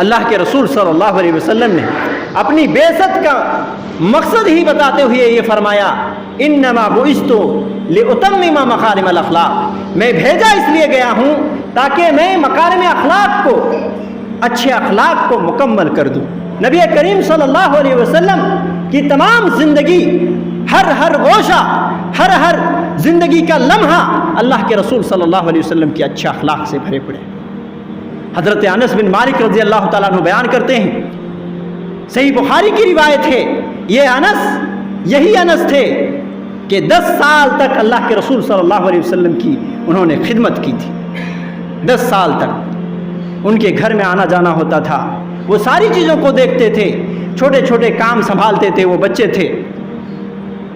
اللہ کے رسول صلی اللہ علیہ وسلم نے اپنی بعثت کا مقصد ہی بتاتے ہوئے یہ فرمایا انما بعثت لاتمم مکارم الاخلاق، میں بھیجا اس لیے گیا ہوں تاکہ میں مکارم اخلاق کو، اچھے اخلاق کو مکمل کر دوں۔ نبی کریم صلی اللہ علیہ وسلم کی تمام زندگی، ہر گوشہ، ہر زندگی کا لمحہ اللہ کے رسول صلی اللہ علیہ وسلم کے اچھے اخلاق سے بھرے پڑے۔ حضرت انس بن مالک رضی اللہ تعالیٰ عنہ بیان کرتے ہیں، صحیح بخاری کی روایت ہے، یہ انس یہی انس تھے کہ 10 سال تک اللہ کے رسول صلی اللہ علیہ وسلم کی انہوں نے خدمت کی تھی۔ 10 سال تک ان کے گھر میں آنا جانا ہوتا تھا، وہ ساری چیزوں کو دیکھتے تھے، چھوٹے چھوٹے کام سنبھالتے تھے، وہ بچے تھے۔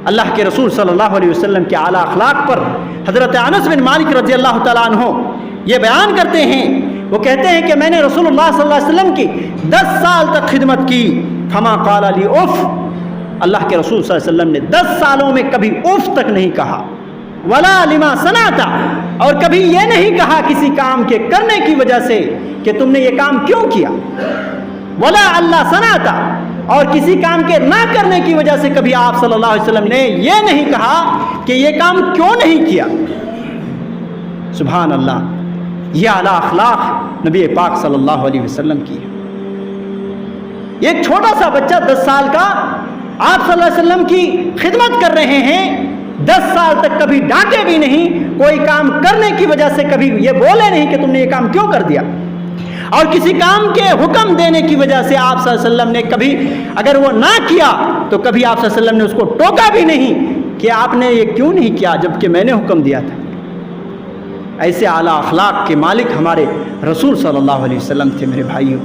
اللہ کے رسول صلی اللہ علیہ وسلم کے اعلیٰ اخلاق پر حضرت انس بن مالک رضی اللہ تعالیٰ عنہ یہ بیان کرتے ہیں، وہ کہتے ہیں کہ میں نے رسول اللہ صلی اللہ علیہ وسلم کی 10 سال تک خدمت کی، فما قال لی اف، اللہ کے رسول صلی اللہ علیہ وسلم نے 10 سالوں میں کبھی اف تک نہیں کہا، ولا لما صنعت، اور کبھی یہ نہیں کہا کسی کام کے کرنے کی وجہ سے کہ تم نے یہ کام کیوں کیا، ولا اللہ صنعت، اور کسی کام کے نہ کرنے کی وجہ سے کبھی آپ صلی اللہ علیہ وسلم نے یہ نہیں کہا کہ یہ کام کیوں نہیں کیا۔ سبحان اللہ، یہ اعلیٰ اخلاق نبی پاک صلی اللہ علیہ وسلم کی ہے۔ ایک چھوٹا سا بچہ 10 سال کا آپ صلی اللہ علیہ وسلم کی خدمت کر رہے ہیں، 10 سال تک کبھی ڈانٹے بھی نہیں، کوئی کام کرنے کی وجہ سے کبھی یہ بولے نہیں کہ تم نے یہ کام کیوں کر دیا، اور کسی کام کے حکم دینے کی وجہ سے آپ صلی اللہ علیہ وسلم نے کبھی اگر وہ نہ کیا تو کبھی آپ صلی اللہ علیہ وسلم نے اس کو ٹوکا بھی نہیں کہ آپ نے یہ کیوں نہیں کیا جبکہ میں نے حکم دیا تھا۔ ایسے اعلیٰ اخلاق کے مالک ہمارے رسول صلی اللہ علیہ وسلم تھے میرے بھائیوں۔